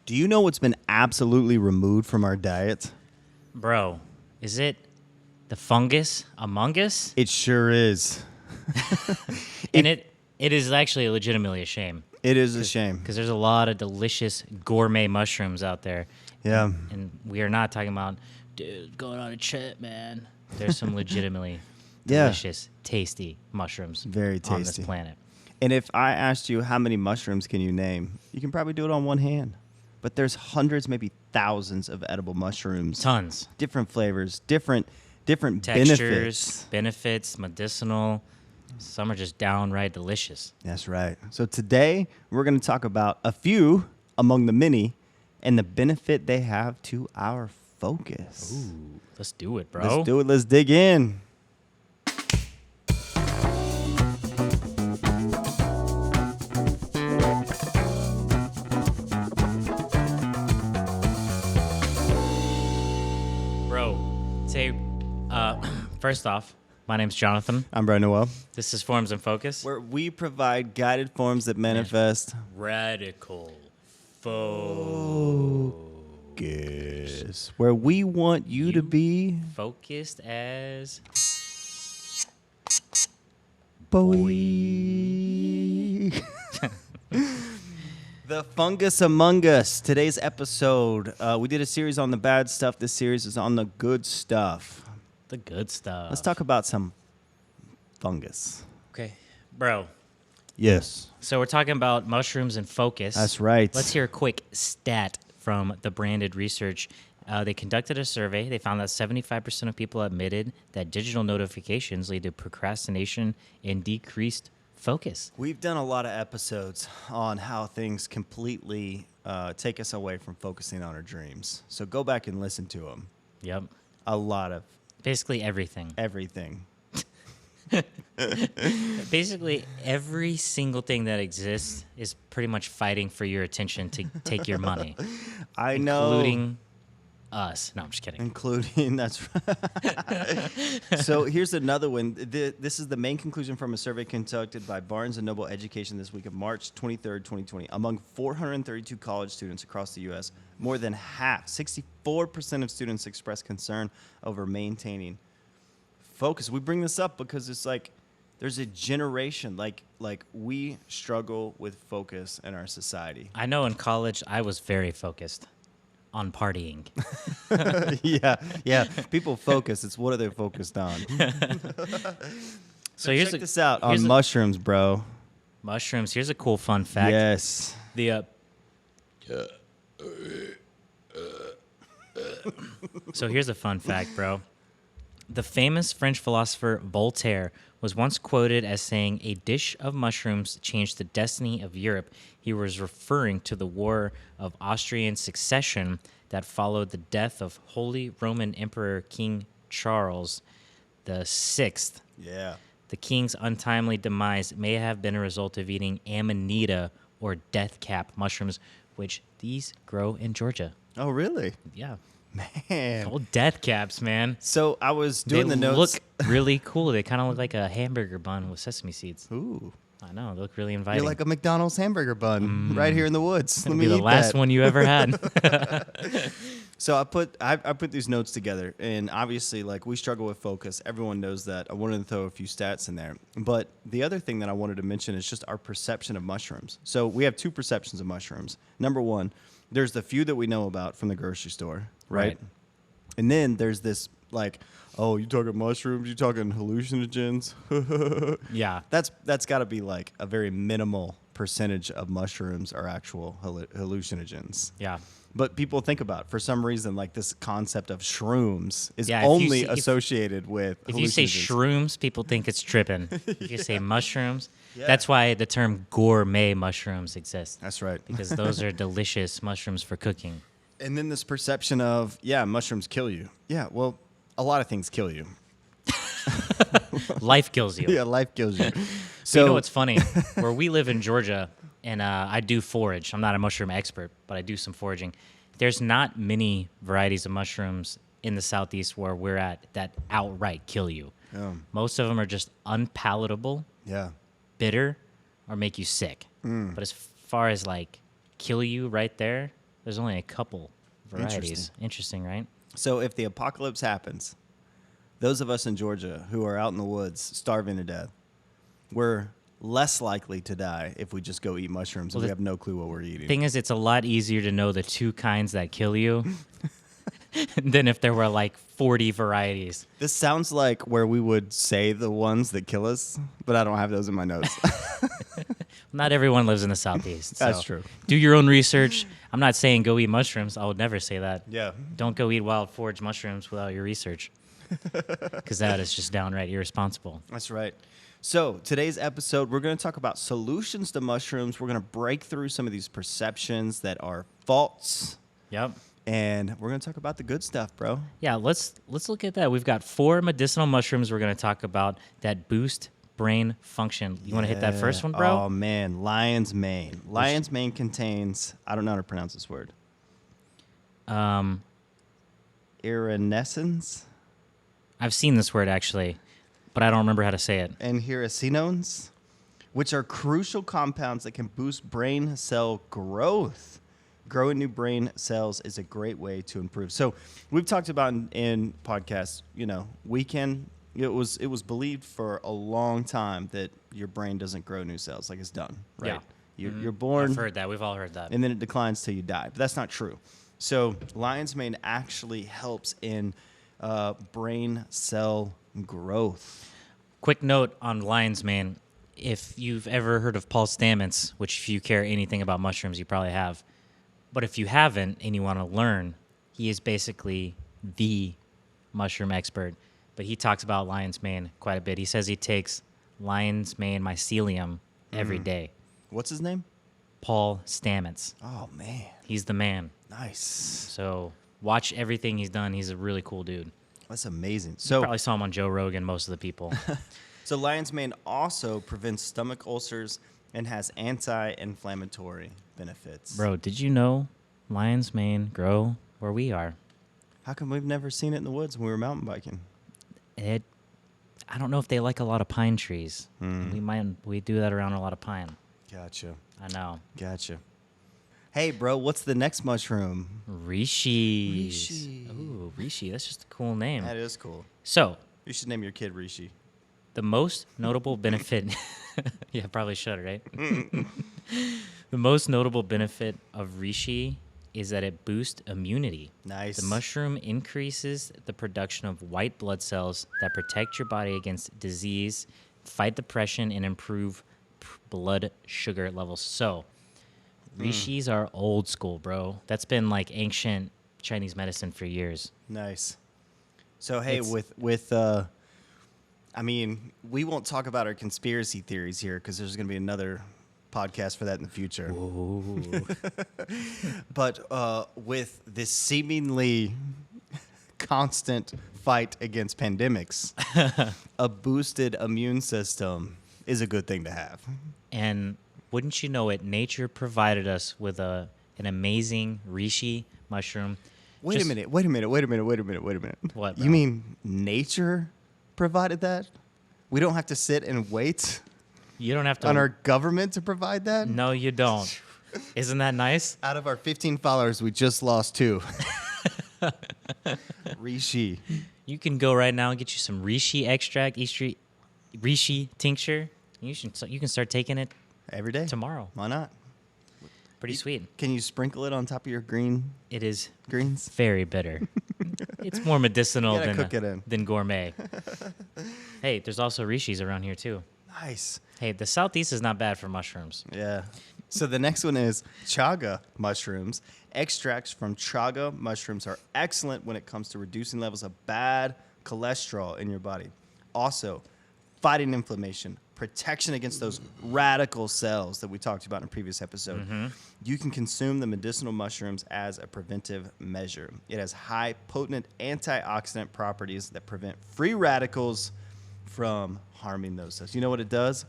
Do you know what's been absolutely removed from our diet? Bro, is it the fungus among us? It sure is. And it is actually legitimately a shame. It is a shame. Because there's a lot of delicious gourmet mushrooms out there. Yeah. And we are not talking about, dude, going on a trip, man. There's some legitimately delicious, tasty mushrooms Very tasty. on this planet. And if I asked you how many mushrooms can you name, you can probably do it on one hand. But there's hundreds, maybe thousands of edible mushrooms. Tons. Different flavors, different Textures, benefits, medicinal. Some are just downright delicious. That's right. So today we're going to talk about a few among the many and the benefit they have to our focus. Ooh, let's do it, bro. Let's do it. Let's dig in. Bro, say, first off, my name's Jonathan. I'm Brian Noel, This is Forms and Focus. where we provide guided forms that manifest Radical focus, where we want you to be focused as boy. The Fungus Among Us. Today's episode, we did a series on the bad stuff. This series is on the good stuff. the good stuff. Let's talk about some fungus. Okay, bro. Yes. So we're talking about mushrooms and focus. That's right. Let's hear a quick stat from the branded research. They conducted a survey. They found that 75% of people admitted that digital notifications lead to procrastination and decreased focus. We've done a lot of episodes on how things completely take us away from focusing on our dreams. So go back and listen to them. Yep. A lot of Basically everything. everything. Basically every single thing that exists is pretty much fighting for your attention to take your money. I know. Including us. No, I'm just kidding. Including, that's right. So here's another one. This is the main conclusion from a survey conducted by Barnes & Noble Education this week of March 23rd, 2020. Among 432 college students across the U.S., more than half, 64% of students expressed concern over maintaining focus. We bring this up because it's like there's a generation, like we struggle with focus in our society. I know in college I was very focused on partying. Yeah. People focus. It's what are they focused on? So check this out on mushrooms, bro. Mushrooms. Here's a cool fun fact. Yes. So here's a fun fact, bro. The famous French philosopher Voltaire was once quoted as saying, "A dish of mushrooms changed the destiny of Europe." He was referring to the War of Austrian Succession that followed the death of Holy Roman Emperor King Charles VI. Yeah. The king's untimely demise may have been a result of eating amanita or death cap mushrooms, which these grow in Georgia. Oh, really? Yeah. Man. Old death caps, man. So I was doing They the notes. look really cool. They kind of look like a hamburger bun with sesame seeds. Ooh. I know. They look really inviting. You're like a McDonald's hamburger bun right here in the woods. It'll be the last one you ever had. So I put these notes together, and obviously, like, we struggle with focus. Everyone knows that. I wanted to throw a few stats in there. But the other thing that I wanted to mention is just our perception of mushrooms. So we have two perceptions of mushrooms. Number one, there's the few that we know about from the grocery store, right? And then there's this, like, oh, you talking mushrooms? You talking hallucinogens? Yeah. That's got to be like a very minimal percentage of mushrooms are actual hallucinogens. Yeah. But people think about, for some reason, like this concept of shrooms is Yeah, only associated with If you say hallucinogens. shrooms, people think it's tripping. If you say mushrooms, Yeah. that's why the term gourmet mushrooms exists. That's right. Because those are delicious mushrooms for cooking. And then this perception of, yeah, mushrooms kill you. Yeah, well, a lot of things kill you. Life kills you. Yeah, life kills you. So you know what's funny? Where we live in Georgia, and I do forage. I'm not a mushroom expert, but I do some foraging. There's not many varieties of mushrooms in the southeast where we're at that outright kill you. Most of them are just unpalatable, Yeah. bitter, or make you sick. But as far as like kill you right there, There's only a couple varieties. Interesting, right? So if the apocalypse happens, those of us in Georgia who are out in the woods starving to death, we're less likely to die if we just go eat mushrooms and we have no clue what we're eating. Thing is, it's a lot easier to know the 2 kinds that kill you than if there were like 40 varieties. This sounds like where we would say the ones that kill us, but I don't have those in my notes. Not everyone lives in the Southeast. That's so true. Do your own research. I'm not saying go eat mushrooms. I would never say that. Yeah. Don't go eat wild forage mushrooms without your research, because that is just downright irresponsible. That's right. So today's episode, we're going to talk about solutions to mushrooms. We're going to break through some of these perceptions that are false. Yep. And we're going to talk about the good stuff, bro. Yeah, let's look at that. We've got 4 medicinal mushrooms we're going to talk about that boost brain function. You want to hit that first one, bro? Oh, man. Lion's mane. Lion's mane contains, I don't know how to pronounce this word. Irinescence I've seen this word, actually, but I don't remember how to say it. and hiracinones, which are crucial compounds that can boost brain cell growth. Growing new brain cells is a great way to improve. So we've talked about in podcasts, it was believed for a long time that your brain doesn't grow new cells, like it's done, right? Yeah. You're born, I've heard that. We've all heard that. and then it declines till you die. But that's not true. So lion's mane actually helps in brain cell growth. Quick note on lion's mane. If you've ever heard of Paul Stamets, which if you care anything about mushrooms, you probably have. But if you haven't and you want to learn, he is basically the mushroom expert. But he talks about lion's mane quite a bit. He says he takes lion's mane mycelium every day. What's his name? Paul Stamets. Oh, man. He's the man. Nice. So watch everything he's done. He's a really cool dude. That's amazing. You So, probably saw him on Joe Rogan, most of the people. so lion's mane also prevents stomach ulcers and has anti-inflammatory benefits. Bro, did you know lion's mane grow where we are? How come we've never seen it in the woods when we were mountain biking? I don't know if they like a lot of pine trees. We do that around a lot of pine. Gotcha. I know. Gotcha. Hey, bro, what's the next mushroom? Rishi. Rishi. Ooh, Rishi. That's just a cool name. That is cool. So, You should name your kid Rishi. the most notable benefit. Yeah, probably should, right? The most notable benefit of Rishi is that it boosts immunity. Nice. The mushroom increases the production of white blood cells that protect your body against disease, fight depression, and improve blood sugar levels. So, Rishis are old school, bro. That's been like ancient Chinese medicine for years. Nice. So, hey, It's- we won't talk about our conspiracy theories here because there's going to be another podcast for that in the future. Ooh. But with this seemingly constant fight against pandemics, a boosted immune system is a good thing to have. And wouldn't you know it, nature provided us with an amazing reishi mushroom. Wait a minute. What, What, You bro? mean nature provided that? We don't have to sit and wait You don't have to. on our government to provide that? No, you don't. Isn't that nice? Out of our 15 followers, we just lost 2. Rishi. You can go right now and get you some reishi extract, reishi tincture. You can start taking it Every day. tomorrow. Why not? Pretty sweet. Can you sprinkle it on top of your greens? It is Greens? very bitter. It's more medicinal You gotta cook it in. than gourmet. Hey, there's also rishis around here too. Nice. Hey, the southeast is not bad for mushrooms. Yeah. So the next one is chaga mushrooms. Extracts from chaga mushrooms are excellent when it comes to reducing levels of bad cholesterol in your body. Also, fighting inflammation, protection against those radical cells that we talked about in a previous episode. You can consume the medicinal mushrooms as a preventive measure. It has high potent antioxidant properties that prevent free radicals from harming those cells. You know what it does?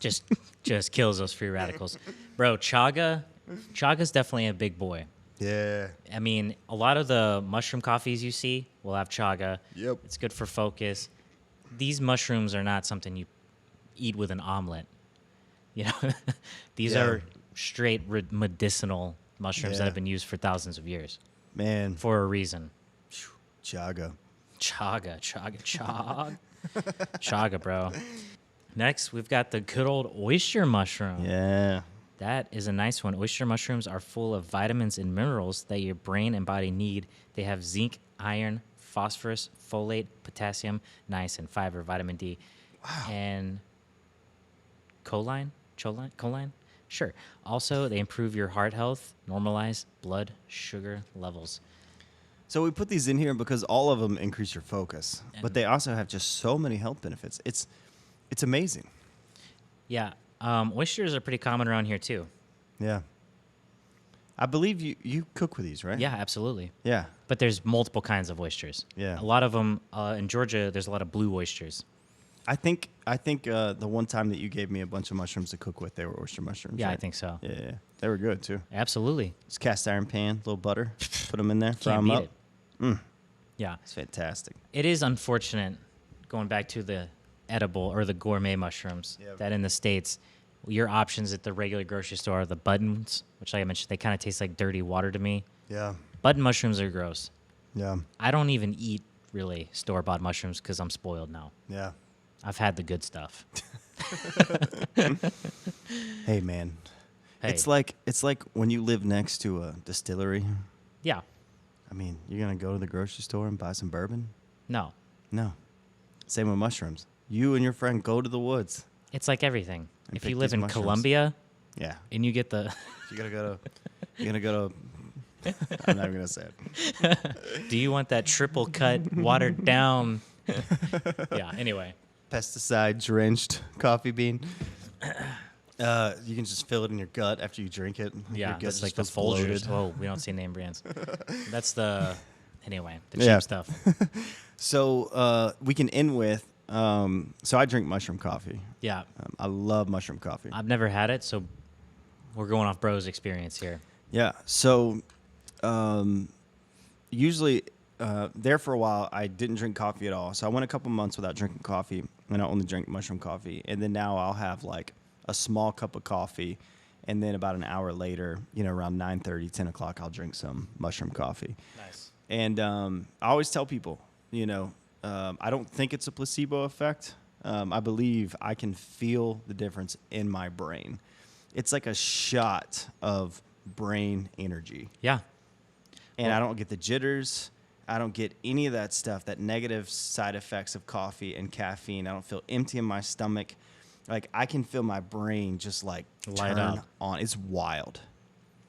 Just kills those free radicals. Bro, chaga's definitely a big boy. Yeah. I mean, a lot of the mushroom coffees you see will have chaga. Yep. It's good for focus. These mushrooms are not something you eat with an omelet. You know, these Yeah. are straight medicinal mushrooms Yeah. that have been used for thousands of years Man, for a reason. chaga. Chaga, chaga, bro. Next, we've got the good old oyster mushroom. Yeah. That is a nice one. Oyster mushrooms are full of vitamins and minerals that your brain and body need. They have zinc, iron, phosphorus, folate, potassium, niacin, fiber, vitamin D, and choline? Choline? Sure. Also, they improve your heart health, normalize blood sugar levels. So we put these in here because all of them increase your focus, but And- they also have just so many health benefits. It's amazing. Yeah. Oysters are pretty common around here, too. Yeah. I believe you cook with these, right? Yeah, absolutely. Yeah. But there's multiple kinds of oysters. Yeah. A lot of them, in Georgia, there's a lot of blue oysters. I think the one time that you gave me a bunch of mushrooms to cook with, they were oyster mushrooms. Yeah, I right? think so. Yeah. They were good too. Absolutely. It's cast iron pan, little butter, put them in there, fry Can't them beat up. it. Yeah. It's fantastic. It is unfortunate, going back to the edible or the gourmet mushrooms, Yeah. that in the States, your options at the regular grocery store are the buttons, which like I mentioned, they kind of taste like dirty water to me. Yeah. Button mushrooms are gross. Yeah. I don't even eat really store-bought mushrooms because I'm spoiled now. Yeah. I've had the good stuff. Hey man. Hey. It's like when you live next to a distillery. Yeah. I mean, you're gonna go to the grocery store and buy some bourbon? No. No. Same with mushrooms. You and your friend go to the woods. It's like everything. And If pick you live these in mushrooms. Colombia Yeah. and you get the... You're gonna go to I'm not even gonna say it. Do you want that triple cut, watered down? Yeah, anyway. Pesticide drenched coffee bean. You can just feel it in your gut after you drink it. Your Yeah, gut that's just like the feels bloated. Folgers. Oh, we don't see name brands. That's the... Anyway, the cheap Yeah. stuff. So we can end with. So I drink mushroom coffee. Yeah. I love mushroom coffee. I've never had it, so we're going off bro's experience here. Yeah. So usually there for a while, I didn't drink coffee at all. So I went a couple months without drinking coffee, and I only drank mushroom coffee. And then now I'll have like a small cup of coffee, and then about an hour later, around 9:30, 10 o'clock, I'll drink some mushroom coffee. Nice. And I always tell people, I don't think it's a placebo effect. I believe I can feel the difference in my brain. It's like a shot of brain energy. Yeah. And Well- I don't get the jitters. I don't get any of that stuff, that negative side effects of coffee and caffeine. I don't feel empty in my stomach. Like, I can feel my brain just like Light turn up. on. It's wild.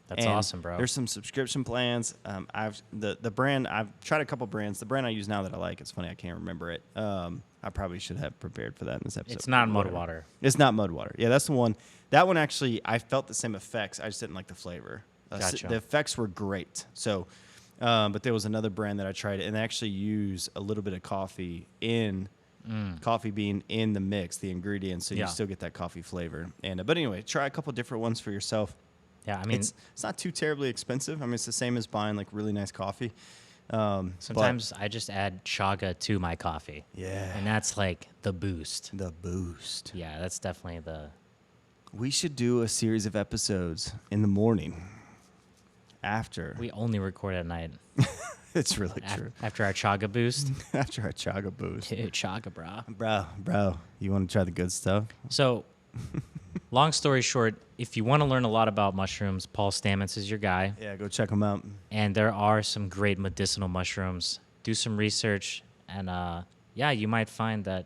That's And awesome, bro. There's some subscription plans. The brand, I've tried a couple brands. The brand I use now that I like, it's funny, I can't remember it. I probably should have prepared for that in this episode. It's not Whatever. Mudwater. It's not Mudwater. Yeah, that's the one. That one actually, I felt the same effects. I just didn't like the flavor. Gotcha. The effects were great. So, but there was another brand that I tried, and they actually use a little bit of coffee coffee bean in the mix, the ingredients, so Yeah. you still get that coffee flavor. And but anyway, try a couple different ones for yourself. Yeah, I mean, It's not too terribly expensive. I mean, it's the same as buying like really nice coffee. But sometimes I just add chaga to my coffee. Yeah. And that's like the boost. the boost. Yeah, that's definitely the... We should do a series of episodes in the morning after. We only record at night. It's really true. After our chaga boost. After our chaga boost. Dude, chaga, bro. Bro, you want to try the good stuff? So, long story short, if you want to learn a lot about mushrooms, Paul Stamets is your guy. Yeah, go check them out. And there are some great medicinal mushrooms. Do some research, and yeah, you might find that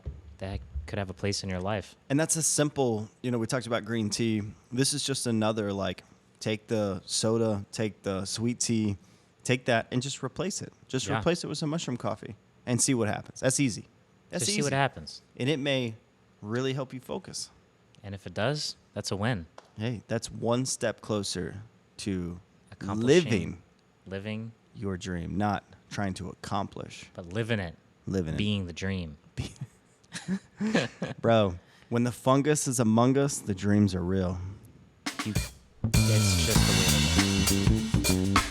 could have a place in your life. And that's a simple, we talked about green tea. This is just another, like, take the soda, take the sweet tea, take that and just replace it. Just Yeah. replace it with some mushroom coffee and see what happens. That's easy. That's Just easy. see what happens. And it may really help you focus. And if it does, that's a win. Hey, that's one step closer to Accomplishing- living Living, your dream, not trying to accomplish but living it. living it. Being the dream. Bro, when the fungus is among us, the dreams are real. It's just the way.